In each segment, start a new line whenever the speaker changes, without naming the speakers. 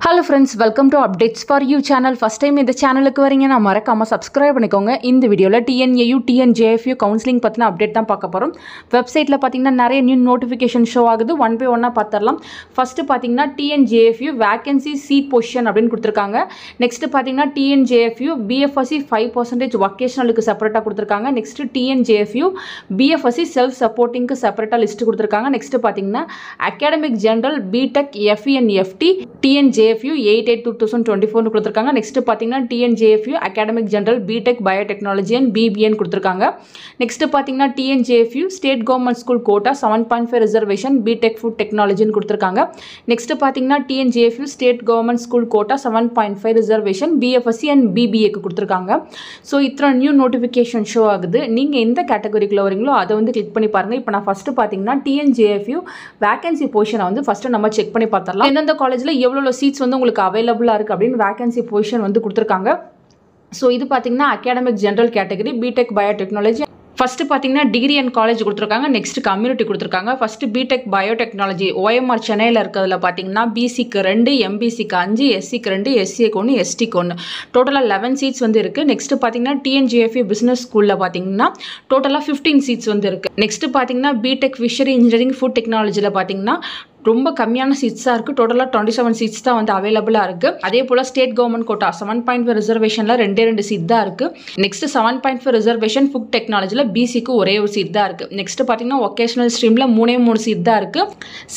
Hello friends, welcome to Updates for You channel. First time இந்த சேனலுக்கு வரீங்கன்னா மறக்காம subscribe பண்ணிக்கோங்க. இந்த வீடியோல TNAU TNJFU கவுன்சிலிங் பத்தின அப்டேட் தான் பார்க்க போறோம். வெப்சைட்ல பாத்தீங்கன்னா நிறைய நியூ நோட்டிஃபிகேஷன் ஷோ ஆகுது. ஒன் பை ஒன்னா பார்த்தறலாம். ஃபர்ஸ்ட் பாத்தீங்கன்னா TNJFU வேகன்சி சீட் பொசிஷன் அப்படினு கொடுத்திருக்காங்க. நெக்ஸ்ட் பாத்தீங்கன்னா TNJFU BFSC 5% வொகேஷனலுக்கு செப்பரேட்டா கொடுத்திருக்காங்க. நெக்ஸ்ட் TNJFU BFSC செல்ஃப் சப்போர்ட்டிங்க்கு செப்பரேட்டா லிஸ்ட் கொடுத்திருக்காங்க. நெக்ஸ்ட் பாத்தீங்கன்னா academic general BTech FE and FT TNJFU 8/8/2024 கொடுத்திருக்காங்க. நெக்ஸ்ட் பாத்தீங்கன்னா TNJFU academic general BTech biotechnology and BBN கொடுத்திருக்காங்க. நெக்ஸ்ட் பாத்தீங்கன்னா TNJFU state government school quota 7.5 reservation BTech food டெக்னாலஜின்னு கொடுத்திருக்காங்க. நெக்ஸ்ட் பாத்தீங்கன்னா TNJFU state government school quota 7.5 reservation BFSC and BBA க்கு கொடுத்திருக்காங்க. So இத்தனை நியூ நோட்டிஃபிகேஷன் ஷோ ஆகுது. நீங்க எந்த கேட்டகரிக்குள்ள வரீங்களோ அதை வந்து கிளிக் பண்ணி பாருங்க. இப்போ நான் ஃபர்ஸ்ட் பாத்தீங்கன்னா TNJFU வேகன்சி பொசிஷனை வந்து ஃபர்ஸ்ட் நம்ம செக் பண்ணி பார்த்தறலாம். எந்தெந்த காலேஜ்ல எவ்வளவு சீட்ஸ் வந்து உங்களுக்கு அவைலபிளா இருக்கு அப்படினு வேகன்சி பொசிஷன் வந்து கொடுத்திருக்காங்க. சோ இது பாத்தீங்கன்னா academic general category BTech biotechnology. First பாத்தீங்கன்னா டிகிரி அண்ட் காலேஜ் கொடுத்திருக்காங்க. நெக்ஸ்ட் கம்யூனிட்டி கொடுத்திருக்காங்க. ஃபர்ஸ்ட் BTech பயோடெக்னாலஜி OMR சென்னையில இருக்கிறதுல பாத்தீங்கன்னா BC-க்கு 2, MBC-க்கு 5, SC-க்கு 2, SCA-க்கு 1, ST-க்கு 1 டோட்டலா 11 சீட்ஸ் வந்து இருக்கு. நெக்ஸ்ட் பாத்தீங்கன்னா TNJFU பிசினஸ் ஸ்கூல்ல பாத்தீங்கன்னா டோட்டலா 15 சீட்ஸ் வந்து இருக்கு. நெக்ஸ்ட் பாத்தீங்கன்னா BTech ஃபிஷரி இன்ஜினியரிங் ஃபுட் டெக்னாலஜில பாத்தீங்கன்னா ரொம்ப கம்மியான சீட்ஸா இருக்கு. டோட்டலா 27 சீட்ஸ் தான் வந்து அவைலபிளா இருக்கு. அதே போல ஸ்டேட் கவர்மெண்ட் கோட்டா 7.5 ரிசர்வேஷன்ல 2 சீட் தான் இருக்கு. நெக்ஸ்ட் 7.5 ரிசர்வேஷன் ஃபுட் டெக்னாலஜில BC-க்கு ஒரே ஒரு சீட் தான் இருக்கு. நெக்ஸ்ட் பாத்தீங்கன்னா வொகேஷனல் ஸ்ட்ரீம்ல 3 சீட் தான் இருக்கு.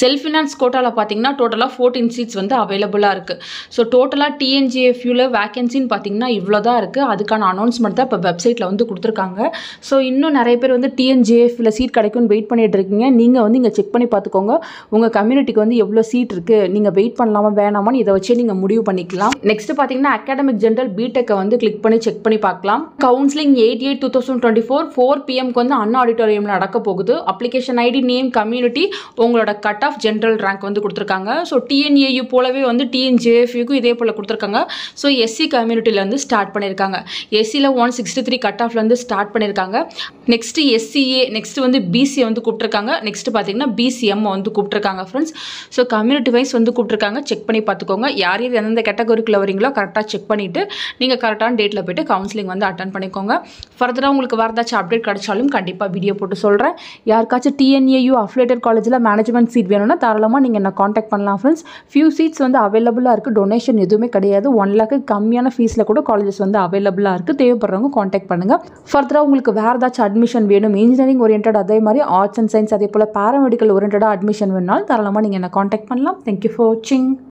செல்ஃப் ஃபினான்ஸ் கோட்டால பாத்தீங்கன்னா டோட்டலா 14 சீட்ஸ் வந்து அவைலபிளா இருக்கு. சோ டோட்டலா TNJFU-ல வேகன்சின்னு பாத்தீங்கன்னா இவ்வளவுதான் இருக்கு. அதுக்கான அனௌன்ஸ்மென்ட் தான் இப்ப வெப்சைட்ல வந்து கொடுத்திருக்காங்க. சோ இன்னும் நிறைய பேர் வந்து TNJFU-ல சீட் கிடைக்கும்னு வெயிட் பண்ணிட்டு இருக்கீங்க. நீங்க வந்து இங்க செக் பண்ணி பாத்துக்கோங்க. உங்க கம்யூனிட்டிக்கு வந்து எவ்வளவு சீட் இருக்கு, நீங்க வெயிட் பண்ணலாமா வேணாமான்னு இத வச்சு நீங்க முடிவு பண்ணிக்கலாம். நெக்ஸ்ட் பாத்தீங்கன்னா அகாடமிக் ஜெனரல் BTech வந்து கிளிக் பண்ணி செக் பண்ணி பார்க்கலாம். கவுன்சிலிங் 8/8/2024 4 PM க்கு வந்து அண்ணா ஆடிட்டோரியம்ல நடக்க போகுது. அப்ளிகேஷன் ஐடி நேம் கம்யூனிட்டி உங்களோட கட் ஆஃப் ஜெனரல் ரேங்க் வந்து கொடுத்திருக்காங்க. சோ TNAU போலவே வந்து TNJFU-க்கு இதே போல கொடுத்திருக்காங்க. சோ SC கம்யூனிட்டில இருந்து ஸ்டார்ட் பண்ணிருக்காங்க. SC-ல 163 கட் ஆஃப்ல இருந்து ஸ்டார்ட் பண்ணிருக்காங்க. நெக்ஸ்ட் SCA நெக்ஸ்ட் வந்து BC வந்து கூப்பிட்டிருக்காங்க. நெக்ஸ்ட் பாத்தீங்கன்னா BCM வந்து கூப்பிட்டிருக்காங்க फ्रेंड्स. சோ கம்யூனிட்டி வைஸ் வந்து கூப்பிட்டிருக்காங்க. செக் பண்ணி பார்த்துக்கோங்க. யார் யார் எந்தெந்த கேட்டகரிக்குள்ள வரீங்களோ கரெக்டா செக் பண்ணிட்டு நீங்க கரெக்டான டேட்ல போய்ட்டு கவுன்சிலிங் வந்து அட்டெண்ட் பண்ணிக்கோங்க. ஃபர்தரா உங்களுக்கு வேற ஏதாச்சும் அப்டேட் கிடைச்சாலும் கண்டிப்பா வீடியோ போட்டு சொல்றேன். யாருக்காச்சும் TNAU அஃபிலியேட்டட் காலேஜ்ல மேனேஜ்மென்ட் சீட் வேணும்னா தாராளமா நீங்க என்ன கான்டாக்ட் பண்ணலாம் फ्रेंड्स. ஃபியூ சீட்ஸ் வந்து அவைலபிளா இருக்கு. டொனேஷன் எதுவுமே கிடையாது. 1 lakh கம்மியான ஃபீஸ்ல கூட காலேஜஸ் வந்து அவைலபிளா இருக்கு. தேவைப்படுறவங்க கான்டாக்ட் பண்ணுங்க. ஃபர்தரா உங்களுக்கு வேற ஏதாச்சும் அட்மிஷன் வேணும், இன்ஜினியரிங் ஓரியன்டட் அதே மாதிரி ஆர்ட்ஸ் அண்ட் சயின்ஸ் அதே போல பாராமெடிக்கல் ஓரியன்டடா அட்மிஷன் வேணும்னாலும் தாராளமா நீங்க என்ன கான்டாக்ட் பண்ணலாம். Thank you for watching.